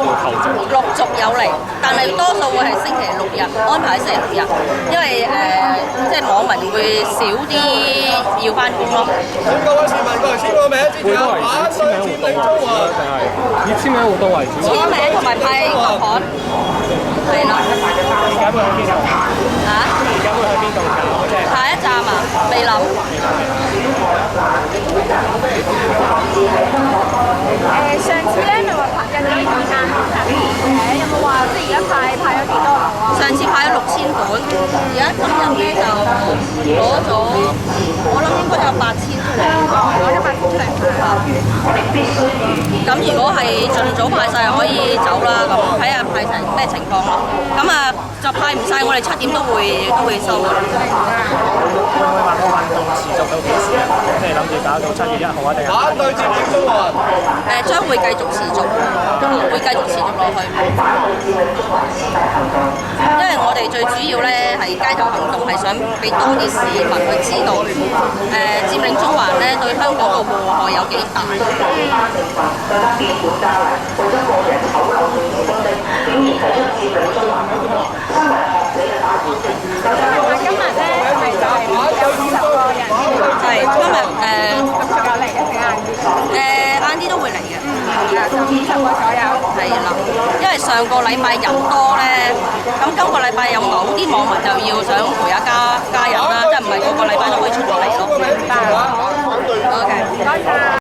陸續有嚟，但係多數會係星期六日安排星期六日，因為即係網民會少啲要翻工咯。請各位市民過嚟簽個名，支持下反對佔領中環，定係以簽名活動為主？簽名同埋派個刊，係啦。而家會喺邊度？嚇？而家會喺邊度搞？即係下一站啊，未諗。上次咧咪話拍印咗2間嘅，有冇話即係而家派咗幾多樓啊？上次派咗6000本，而家今日咧就攞咗，我諗應該有8000出嚟。攞咗8千出嚟咁如果係盡早派晒，可以走啦。咁睇下派成咩情況咯。咁啊，就派唔晒，我哋7點都會收㗎。會唔會話個運動持續到幾時啊？即係諗住搞到7月1號啊？定係反對佔領中環。將會繼續持續，會繼續持續落去。因為我哋最主要咧係街頭行動，係想俾多啲市民去知道，佔領中環咧對香港個禍害有幾大。今日咧係就係有20個人，係今日咁仲有嚟嘅定晏啲都會嚟嘅。就20個左右。係啦，因為上個禮拜人多咧，咁今個禮拜有某啲網民就要想陪下家人啦，即係唔係個個禮拜都可以出到嚟咯。明白。OK。唔該曬。